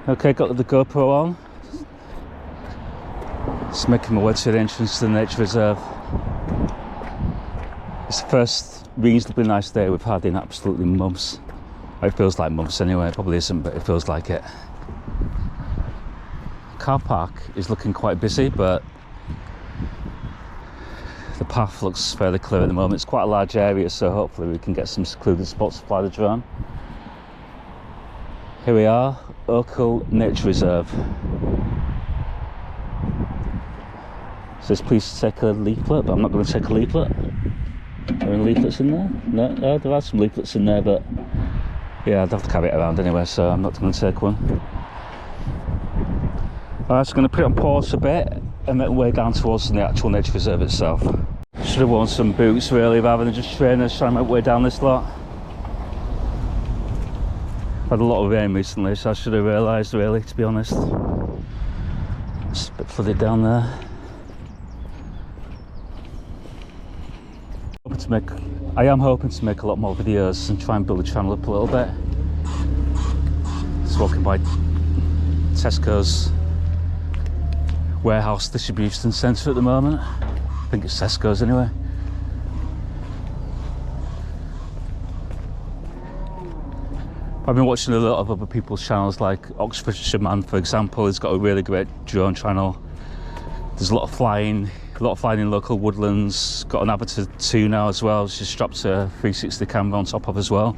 Okay, got the GoPro on. Just making my way to the entrance to the nature reserve. It's the first reasonably nice day we've had in absolutely months. It feels like months anyway, it probably isn't, but it feels like it. Car park is looking quite busy, but the path looks fairly clear at the moment. It's quite a large area, so hopefully we can get some secluded spots to fly the drone. Here we are, Oakhill Nature Reserve. It says please take a leaflet, but I'm not going to take a leaflet. Are there any leaflets in there? No, there are some leaflets in there, but yeah, I'd have to carry it around anyway, so I'm not going to take one. Alright, so I'm going to put it on pause a bit and make my way down towards the actual nature reserve itself. Should have worn some boots really, rather than just trainers trying to make my way down this lot. Had a lot of rain recently, so I should have realised really, to be honest. It's a bit flooded down there. I am hoping to make a lot more videos and try and build the channel up a little bit. Just walking by Tesco's warehouse distribution centre at the moment. I think it's Tesco's anyway. I've been watching a lot of other people's channels, like Oxfordshire Man, for example. He's got a really great drone channel. There's a lot of flying in local woodlands. Got an Avatar 2 now as well. She's strapped a 360 camera on top of as well,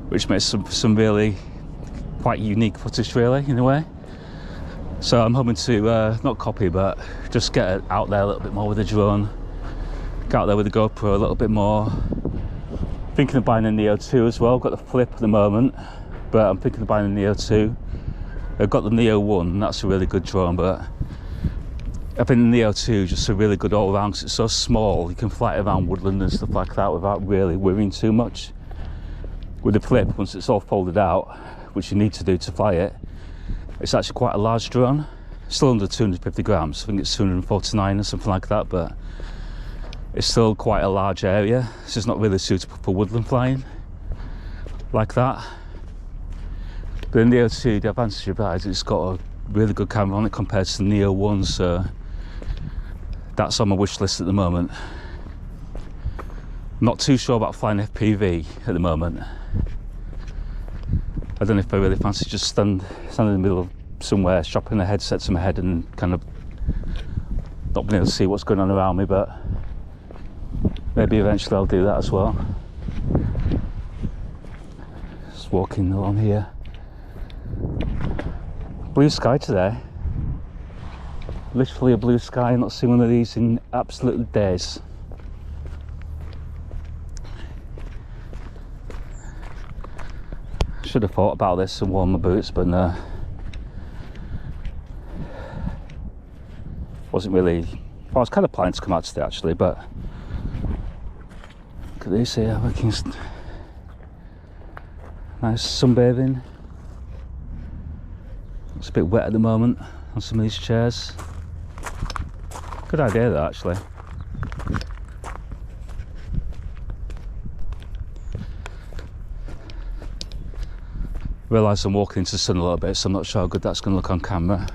which makes some really quite unique footage, really, in a way. So I'm hoping to not copy, but just get it out there a little bit more with the drone. Get out there with the GoPro a little bit more. Thinking of buying a Neo 2 as well. I've got the Flip at the moment, but I'm thinking of buying a Neo 2. I've got the Neo 1, and that's a really good drone, but I think the Neo 2 is just a really good all-round because it's so small. You can fly it around woodland and stuff like that without really worrying too much. With the Flip, once it's all folded out, which you need to do to fly it, it's actually quite a large drone. Still under 250 grams. I think it's 249 or something like that, but it's still quite a large area. It's just not really suitable for woodland flying like that. But the Neo 2, the advantage of that is it's got a really good camera on it compared to the Neo 1, so that's on my wish list at the moment. Not too sure about flying FPV at the moment. I don't know if I really fancy just stand in the middle of somewhere, strapping a headset to my head and kind of not being able to see what's going on around me, but maybe eventually I'll do that as well. Just walking along here. Blue sky today. Literally a blue sky. I've not seen one of these in absolute days. Should have thought about this and worn my boots, but no. Wasn't really. Well, I was kind of planning to come out today actually, but look at this here. Nice sunbathing. It's a bit wet at the moment on some of these chairs. Good idea though, actually. Realise I'm walking into the sun a little bit, so I'm not sure how good that's going to look on camera.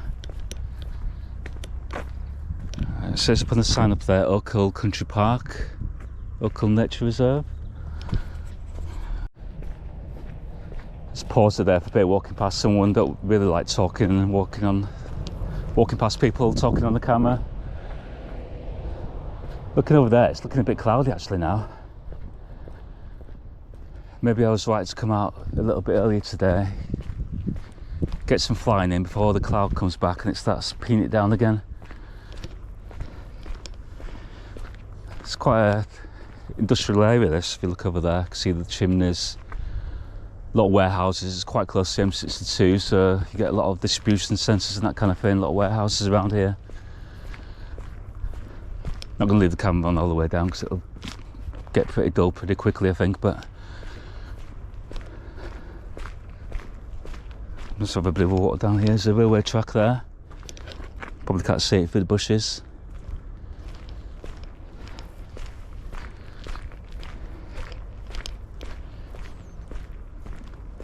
It says up on the sign up there, Oakhill Country Park, Oakhill Nature Reserve. Just paused it there for a bit, walking past someone. Don't really like talking and walking past people talking on the camera. Looking over there, it's looking a bit cloudy actually now. Maybe I was right to come out a little bit earlier today, get some flying in before the cloud comes back and it starts pinning it down again. It's quite a industrial area this, if you look over there. You can see the chimneys, a lot of warehouses. It's quite close to M62, so you get a lot of distribution centres and that kind of thing, a lot of warehouses around here. Not going to leave the camera on all the way down because it'll get pretty dull pretty quickly, I think, but let's have a bit of water down here. There's a railway track there. Probably can't see it through the bushes.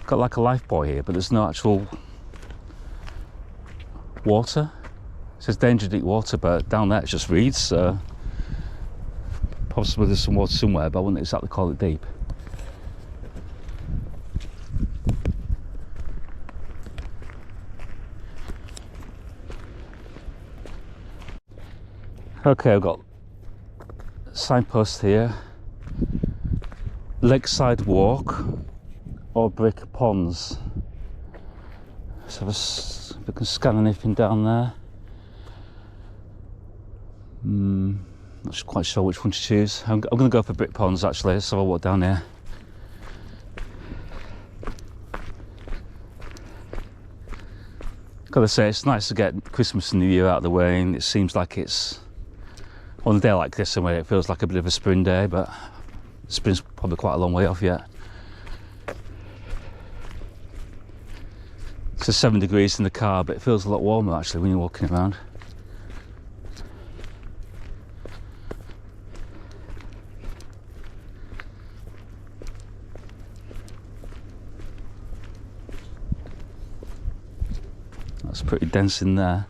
Got like a life buoy here, but there's no actual water. It says danger deep water, but down there it's just reeds, so possibly there's some water somewhere, but I wouldn't exactly call it deep. Okay, I've got a signpost here. Lakeside walk or brick ponds. Let's if we can scan anything down there. Not quite sure which one to choose. I'm going to go for brick ponds actually. Let's have a walk down here. Gotta say, it's nice to get Christmas and New Year out of the way, and it seems like it's on a day like this anyway, it feels like a bit of a spring day, but spring's probably quite a long way off yet. It's 7 degrees in the car, but it feels a lot warmer actually when you're walking around. That's pretty dense in there.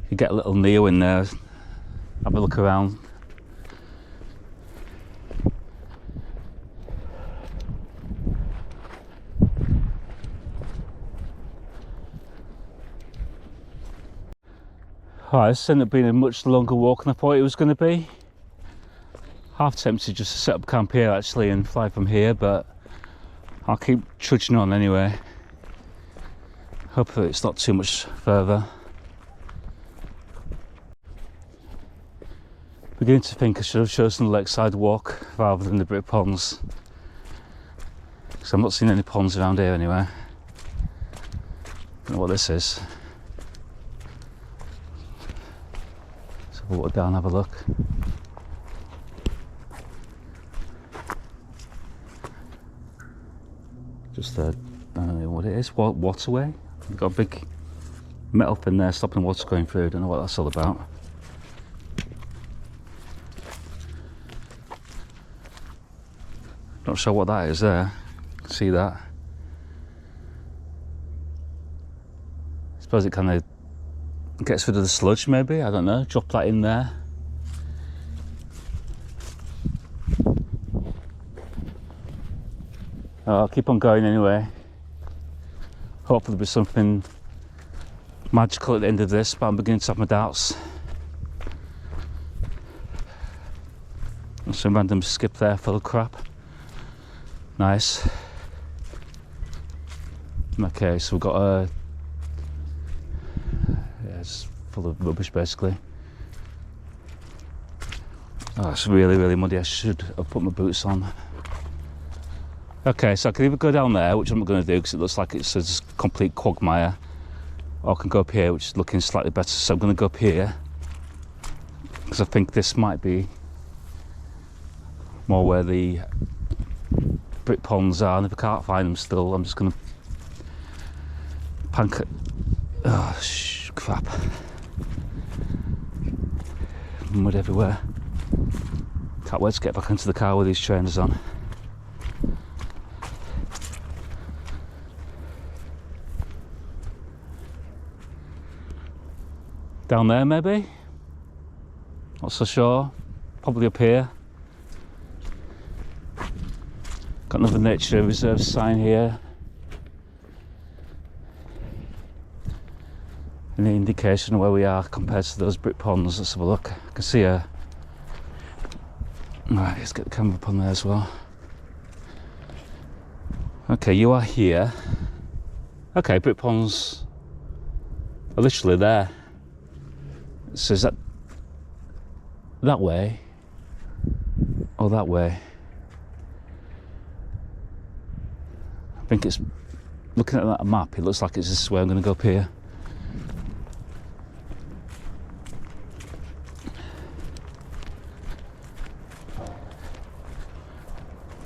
You get a little Neo in there, have a look around. Alright, this ended up being a much longer walk than I thought it was going to be. Half tempted just to set up camp here actually and fly from here, but I'll keep trudging on anyway. Hopefully it's not too much further. Beginning to think I should have chosen the lakeside walk rather than the brick ponds, because I'm not seeing any ponds around here anyway. Don't know what this is. So we'll walk down and have a look. Just I don't know what it is. Waterway. We've got a big metal thing there stopping water going through. Don't know what that's all about. Not sure what that is there. See that? I suppose it kind of gets rid of the sludge maybe, I don't know. Drop that in there. I'll keep on going anyway. Hopefully there'll be something magical at the end of this, but I'm beginning to have my doubts. Some random skip there full of crap. Nice. Okay, so we've got a... yeah, it's full of rubbish basically. Oh, it's really, really muddy. I should have put my boots on. Okay, so I can either go down there, which I'm not going to do because it looks like it's a complete quagmire, or I can go up here, which is looking slightly better. So I'm going to go up here because I think this might be more where the brick ponds are, and if I can't find them still, I'm just going to pank it. Oh, crap. Mud everywhere. Can't wait to get back into the car with these trainers on. Down there maybe? Not so sure. Probably up here. Got another Nature Reserve sign here. Any indication of where we are compared to those brick ponds? Let's have a look. I can see a... Right, let's get the camera up on there as well. Okay, you are here. Okay, brick ponds are literally there. So is that way or that way? I think it's, looking at that map, it looks like it's this way. I'm going to go up here.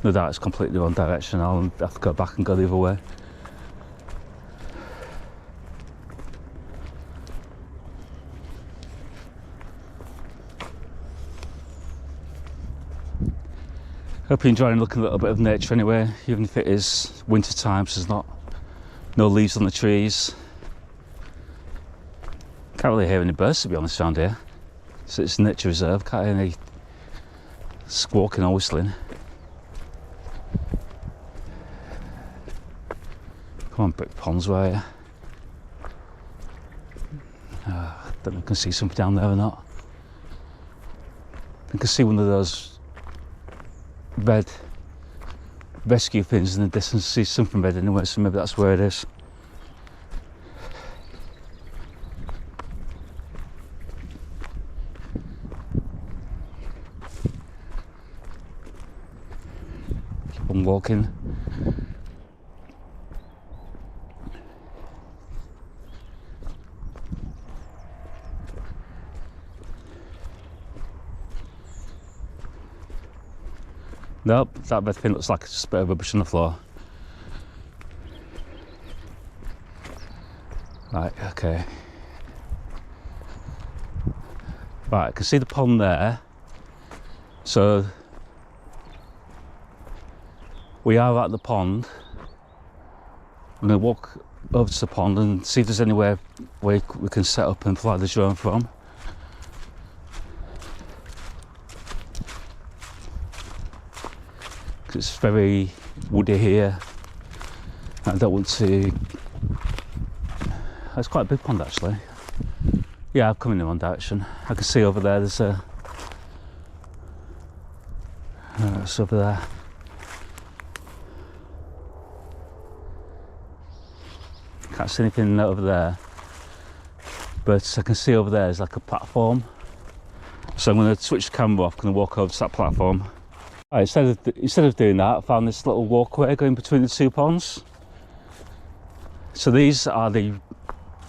No doubt it's completely the wrong direction. I'll have to go back and go the other way. Hope you're enjoying looking at a little bit of nature anyway, even if it is winter time, so there's not No leaves on the trees. Can't really hear any birds, to be honest, around here. So it's a nature reserve, can't hear any squawking or whistling. Come on, brick ponds, where are you? I don't know if I can see something down there or not. I can see one of those red rescue things in the distance. See something red anyway, so maybe that's where it is. Keep on walking. Nope, that red thing looks like it's just a bit of rubbish on the floor. Right, okay. Right, I can see the pond there. So we are at the pond. I'm going to walk over to the pond and see if there's anywhere where we can set up and fly the drone from. It's very woody here. I don't want to. It's quite a big pond actually. Yeah, I've come in the wrong direction. I can see over there. There's a. It's over there. Can't see anything over there, but I can see over there is like a platform. So I'm going to switch the camera off. I'm going to walk over to that platform. Right, instead of doing that, I found this little walkway going between the two ponds. So these are the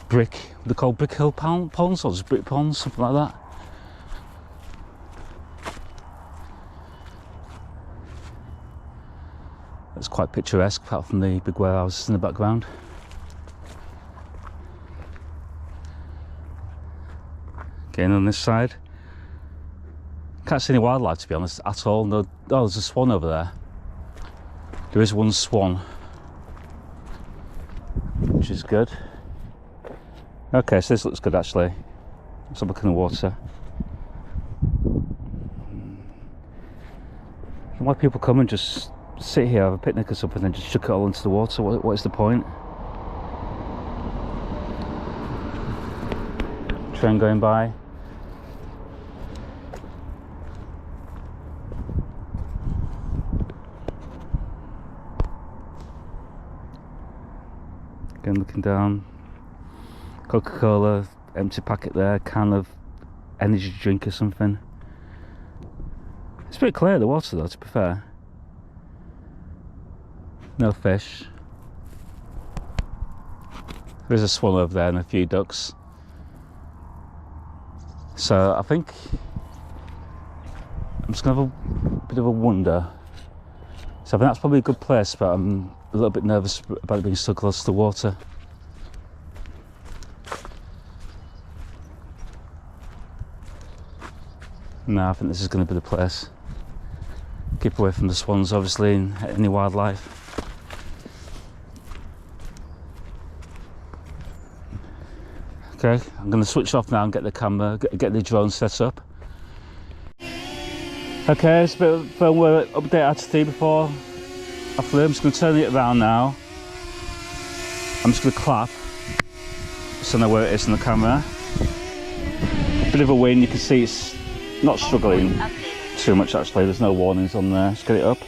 they're called brick hill ponds, or just brick ponds, something like that. It's quite picturesque, apart from the big warehouse in the background. Again on this side. Can't see any wildlife, to be honest, at all. No, oh, there's a swan over there. There is one swan, which is good. Okay, so this looks good actually. Let's have a look in the water. Why people come and just sit here, have a picnic or something, and just chuck it all into the water? What is the point? Train going by. Again, looking down. Coca-Cola, empty packet there, can of energy drink or something. It's pretty clear, the water though, to be fair. No fish. There's a swan over there and a few ducks. So I think I'm just going to have a bit of a wander. So I think that's probably a good place, but I'm a little bit nervous about it being so close to the water. No, I think this is going to be the place. Keep away from the swans, obviously, and any wildlife. Okay, I'm going to switch off now and get the camera, get the drone set up. Okay, it's a bit of a firmware update I had to do before I flew. I'm just going to turn it around now. I'm just going to clap so I know where it is in the camera. Bit of a wind, you can see it's not struggling too much actually, there's no warnings on there. Let's get it up.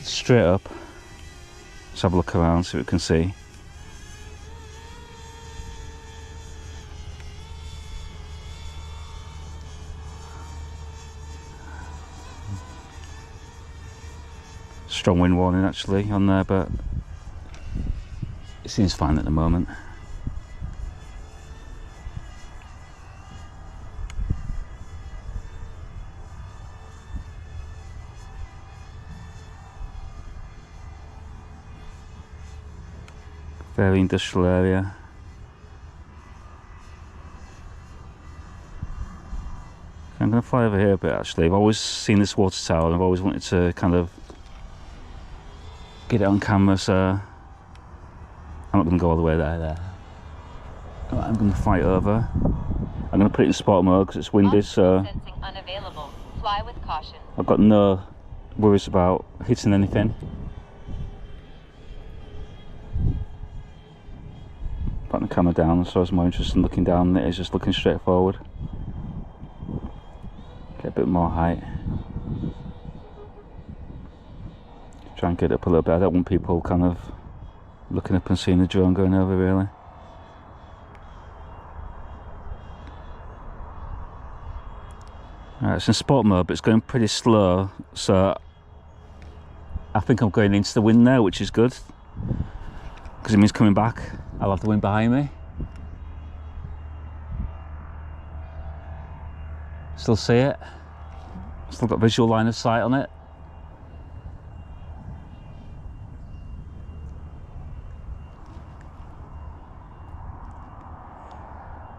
Straight up. Let's have a look around, see what we can see. Strong wind warning actually on there, but it seems fine at the moment. Very industrial area. I'm going going to fly over here a bit actually. I've always seen this water tower and I've always wanted to kind of get it on camera, so I'm not going to go all the way there. Right, I'm going to fly it over. I'm going to put it in sport mode because it's windy, so unavailable. Fly with caution. I've got no worries about hitting anything. Putting the camera down, so I was more interested in looking down than it is just looking straight forward. Get a bit more height. Try and get it up a little bit. I don't want people kind of looking up and seeing the drone going over really. Right, it's in sport mode, but it's going pretty slow, so I think I'm going into the wind now, which is good because it means coming back I'll have the wind behind me. Still see it, still got visual line of sight on it.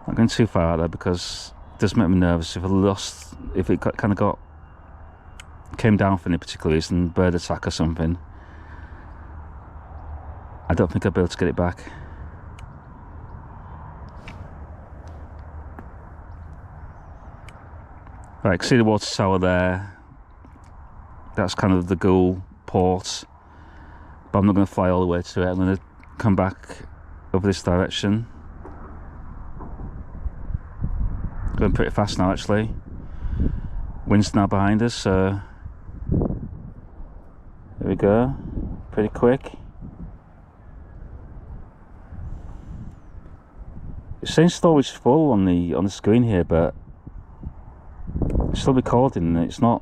Not going too far out there because it does make me nervous if it kind of came down for any particular reason, bird attack or something. I don't think I'll be able to get it back. Right, see the water tower there. That's kind of the Goole port, but I'm not going to fly all the way to it. I'm going to come back over this direction. Going pretty fast now actually. Wind's now behind us, so there we go, pretty quick. It's saying storage full on the screen here, but it's still recording. It's not.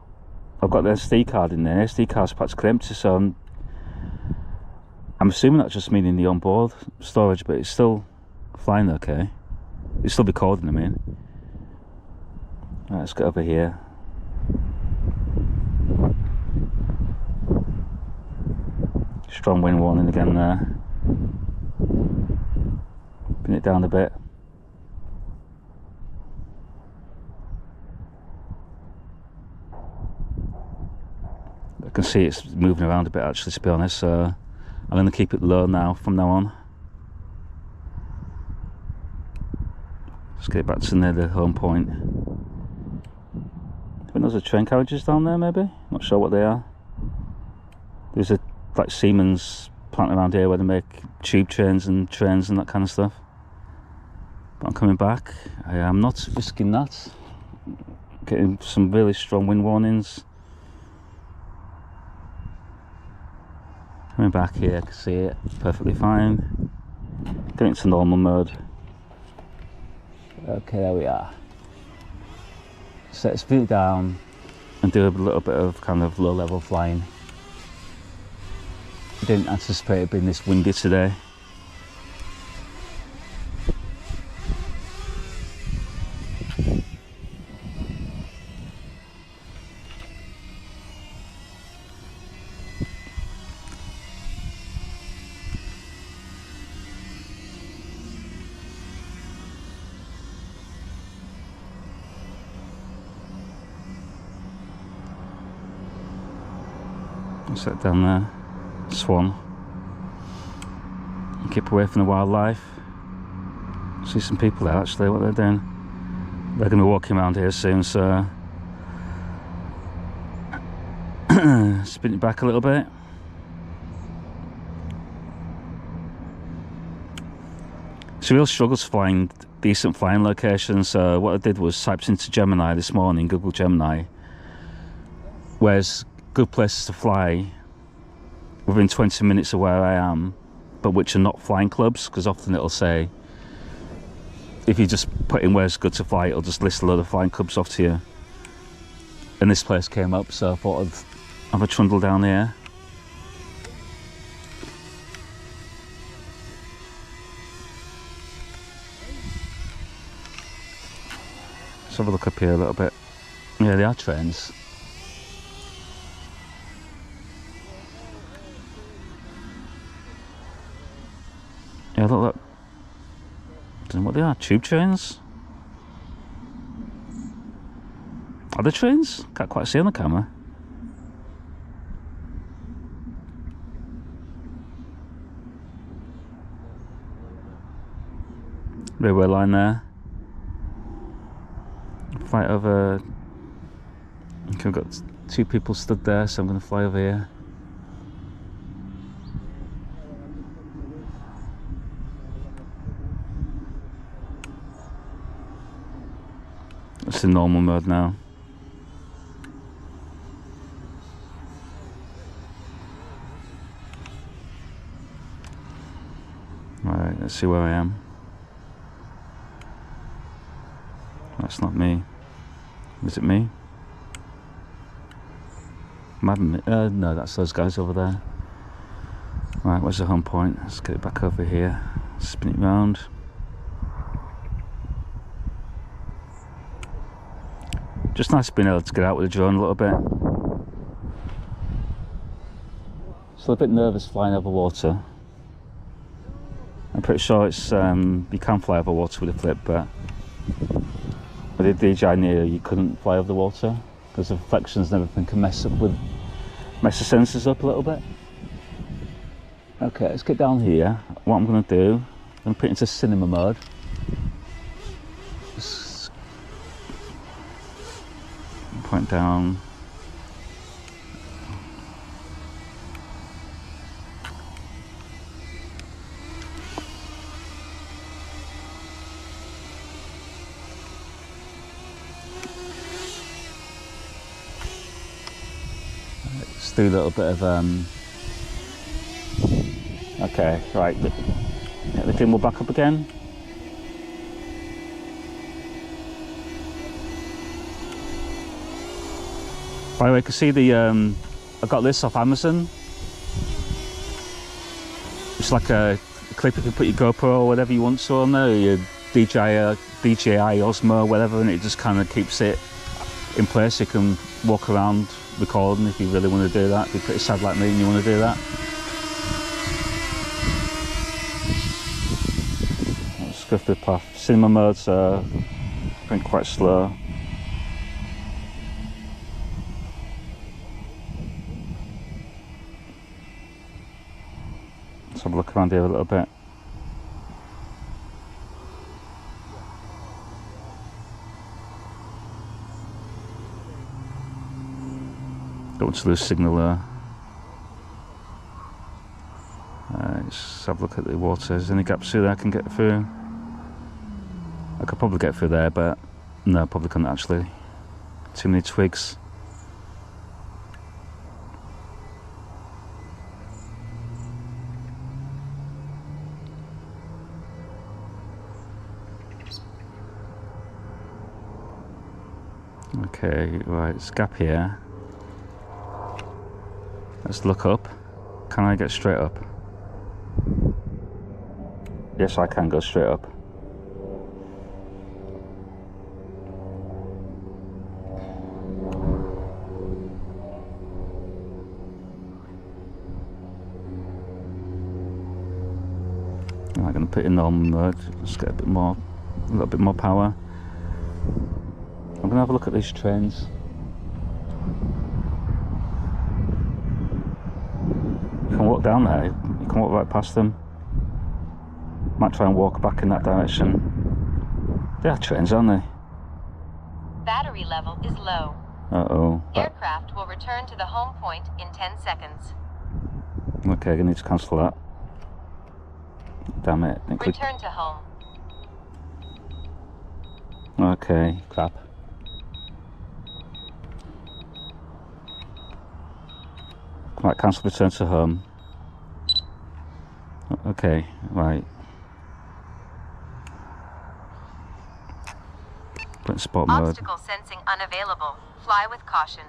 I've got the SD card in there. SD card's practically empty, so I'm assuming that's just meaning the onboard storage, but it's still flying okay. It's still recording, I mean. Right, let's get over here. Strong wind warning again there. Bring it down a bit. I can see it's moving around a bit actually, to be honest, so I'm going to keep it low now from now on. Let's get it back to near the home point. I think those are train carriages down there, maybe? Not sure what they are. There's a like Siemens plant around here where they make tube trains and that kind of stuff. But I'm coming back. I am not risking that. Getting some really strong wind warnings. Coming back here, I can see it perfectly fine. Getting to normal mode. Okay, there we are. So let's put it down and do a little bit of kind of low level flying. Didn't anticipate it being this windy today. Set down there, swan. Keep away from the wildlife. See some people there actually, what they're doing. They're going to be walking around here soon, so spin it back a little bit. It's a real struggle to find decent flying locations, so what I did was typed into Gemini this morning, Google Gemini, where's good places to fly within 20 minutes of where I am, but which are not flying clubs, because often it'll say, if you just put in where's good to fly, it'll just list a load of flying clubs off to you. And this place came up, so I thought I'd have a trundle down here. Let's have a look up here a little bit. Yeah, they are trains. Yeah, look. Don't know what they are, tube trains? Are there trains? Can't quite see on the camera. Railway line there. Fly over. Okay, we've got 2 people stood there, so I'm going to fly over here. It's in normal mode now. Right, let's see where I am. That's not me. Is it me? No, that's those guys over there. Right, where's the home point? Let's get it back over here. Spin it round. Just nice being able to get out with the drone a little bit. Still a bit nervous flying over water. I'm pretty sure it's you can fly over water with a Flip, but with the DJI Neo you couldn't fly over the water because the reflections and everything can mess the sensors up a little bit. Okay, let's get down here. What I'm going to do, I'm going to put it into cinema mode. Just point down. Let's do a little bit of okay, right, get the gimbal back up again. By the way, you can see the I got this off Amazon. It's like a clip you can put your GoPro or whatever you want to on there, or your DJI Osmo or whatever, and it just kind of keeps it in place. You can walk around recording if you really want to do that. If you're pretty sad like me and you want to do that. Let's go through the path. Cinema mode's going quite slow. Let's have a look around here a little bit. Don't want to lose signal there. Let's have a look at the water. Is there any gaps through there I can get through? I could probably get through there, but no, probably couldn't actually. Too many twigs. Okay, right, it's a gap here. Let's look up. Can I get straight up? Yes, I can go straight up. I'm going to put it in normal mode. Let's get a little bit more power. I'm going to have a look at these trains. You can walk down there, you can walk right past them. Might try and walk back in that direction. They are trains, aren't they? Battery level is low. Uh-oh. Aircraft will return to the home point in 10 seconds. Okay, I need to cancel that. Damn it. Return to home. Okay, crap. Right, cancel return to home. Okay, right. Put in sport mode. Obstacle sensing unavailable. Fly with caution.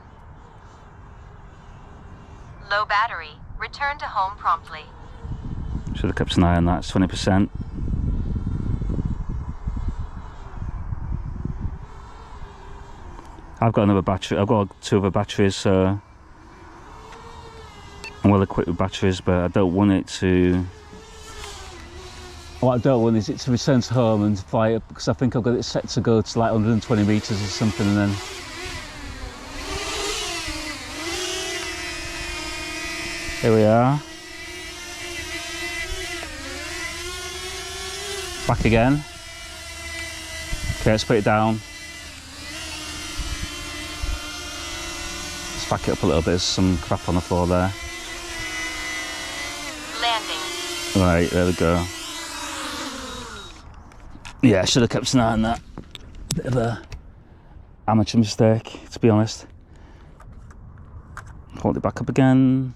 Low battery. Return to home promptly. Should have kept an eye on that. It's 20%. I've got another battery. I've got 2 other batteries, so I'm well equipped with batteries, but I don't want it to. What I don't want is it to return to home and fly up, because I think I've got it set to go to like 120 meters or something, and then Here we are. Back again. Okay, let's put it down. Let's back it up a little bit. There's some crap on the floor there. Landing. Right, there we go. Yeah, I should have kept an eye on that. Bit of a amateur mistake, to be honest. Hold it back up again.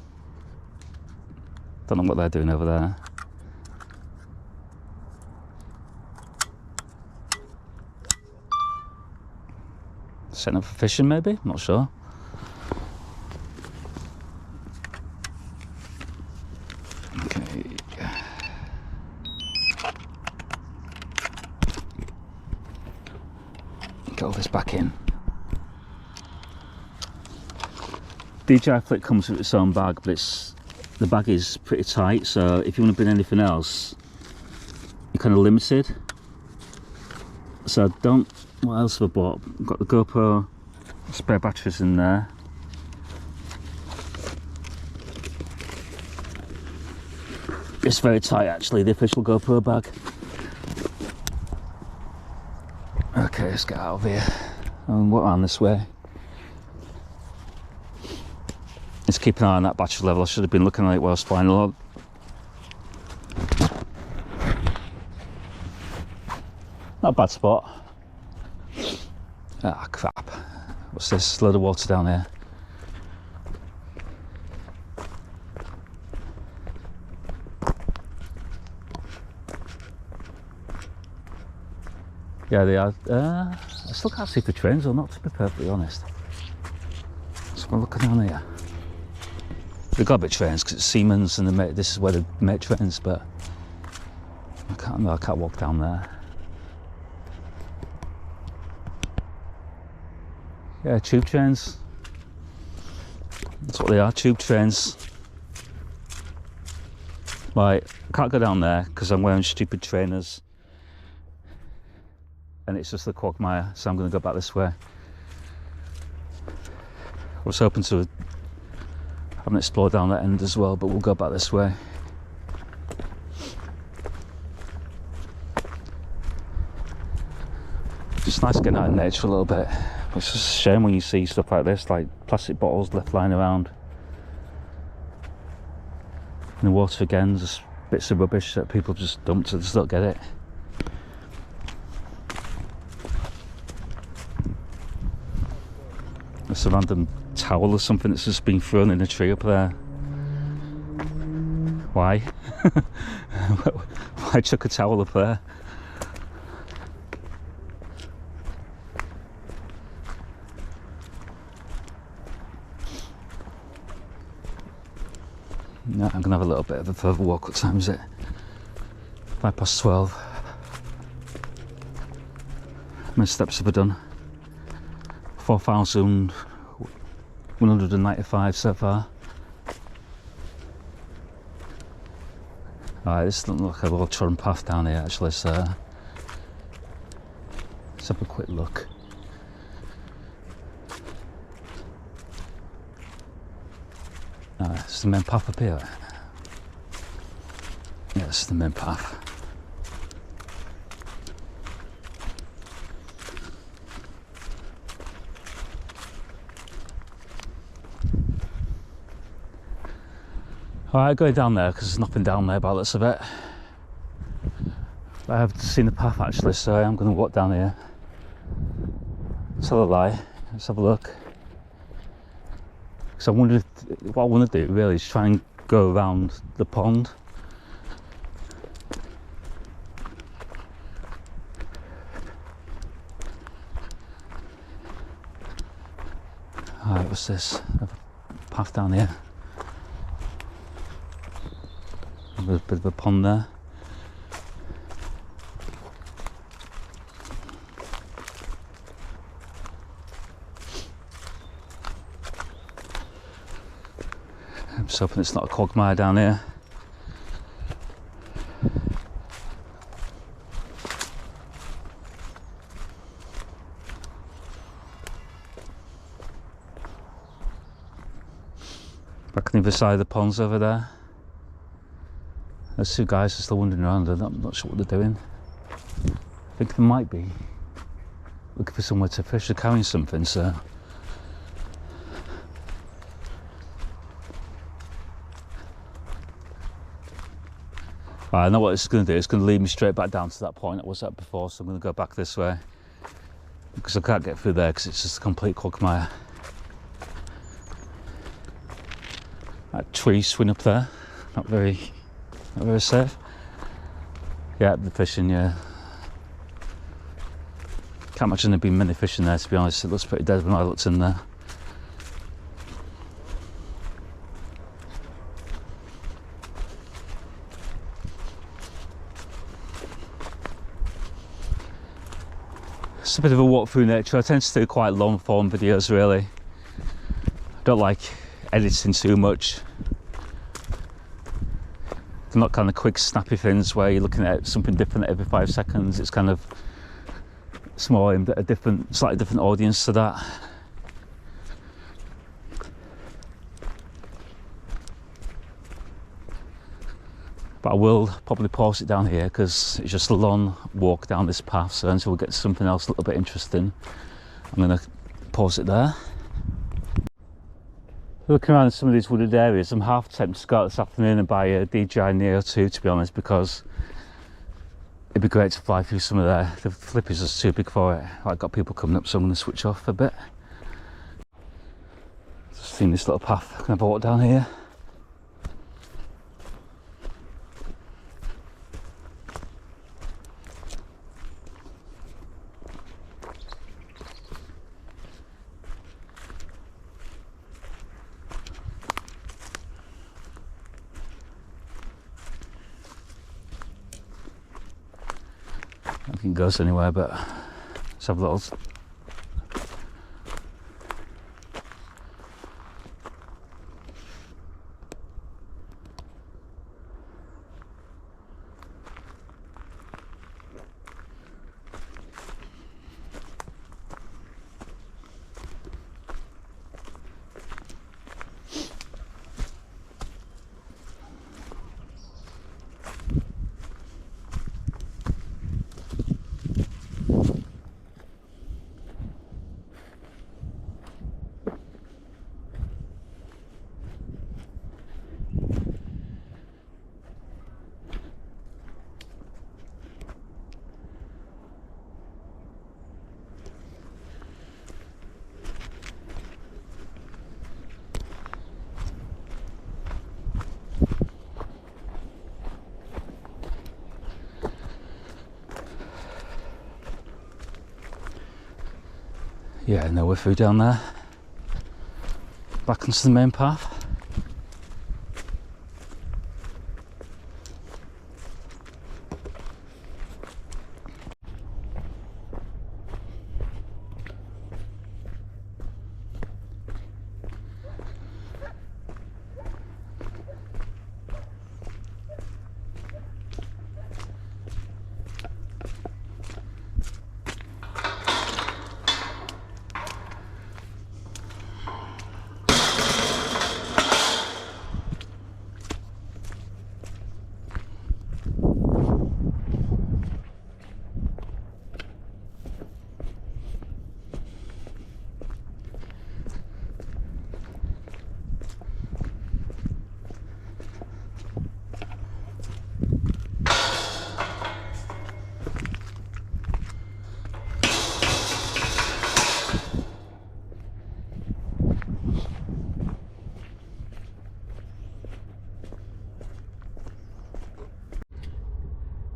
Don't know what they're doing over there. Setting up for fishing, maybe? Not sure. Okay. Get all this back in. DJI Flip comes with its own bag, but the bag is pretty tight, so if you want to bring anything else, you're kind of limited. So what else have I bought? I've got the GoPro spare batteries in there. It's very tight actually, the official GoPro bag. Okay, let's get out of here and walk around this way. Let's keep an eye on that battery level. I should have been looking at it while I was flying along. Not a bad spot. Ah, crap. What's this? A load of water down here. Yeah, they are. I still can't see if the trains or not, to be perfectly honest. Let's go look down here. They've got a bit of trains because it's Siemens and this is where they make trains, but I can't walk down there. Yeah, tube trains. That's what they are, tube trains. Right, I can't go down there because I'm wearing stupid trainers. And it's just the quagmire, so I'm going to go back this way. I was hoping to haven't explored down that end as well, but we'll go back this way. It's nice getting out in nature a little bit. It's just a shame when you see stuff like this, like plastic bottles left lying around in the water again, just bits of rubbish that people just dumped, so they just don't get it. There's a random towel or something that's just been thrown in a tree up there. Why? Why chuck a towel up there? No, I'm gonna have a little bit of a further walk. What time is it? 12:05. How many steps have I done? 4,195 so far. Alright, this doesn't look like a well-trodden path down here actually, so let's have a quick look. Alright, this is the main path up here. Yeah, this is the main path. Alright, going down there because there's nothing down there by the looks of it. I have seen the path actually, so I am going to walk down here. Let's have a lie. Let's have a look. Because I wondered, what I want to do really is try and go around the pond. Alright, what's this? I have a path down here. There's a bit of a pond there. I'm just hoping it's not a quagmire down here. Back on the other side of the ponds over there. Those two guys are still wandering around. I'm not sure what they're doing. I think they might be looking for somewhere to fish or carrying something, so. Right, I know what it's going to do. It's going to lead me straight back down to that point I was at before, so I'm going to go back this way. Because I can't get through there because it's just a complete quagmire. That tree swing up there, not very safe. Yeah, the fishing, yeah. Can't imagine there being many fish in there, to be honest. It looks pretty dead when I looked in there. It's a bit of a walk through nature. I tend to do quite long form videos, really. I don't like editing too much. They're not kind of quick snappy things where you're looking at something different every 5 seconds. It's kind of, it's more aimed at a slightly different audience to that. But I will probably pause it down here because it's just a long walk down this path, so until we get to something else a little bit interesting, I'm going to pause it there. Looking around some of these wooded areas, I'm half tempted to go out this afternoon and buy a DJI Neo 2, to be honest, because it'd be great to fly through some of there. The Flip is just too big for it. I've got people coming up, so I'm going to switch off a bit. Just seen this little path. Can I walk down here? I don't think it goes anywhere, but let's have a little. Yeah, no way through down there. Back onto the main path.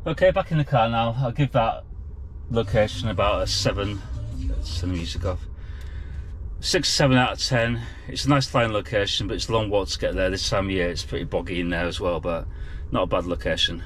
Okay, back in the car now. I'll give that location about a 7. Let's turn the music off. 6 or 7 out of 10. It's a nice flying location, but it's a long walk to get there. This time of year it's pretty boggy in there as well, but not a bad location.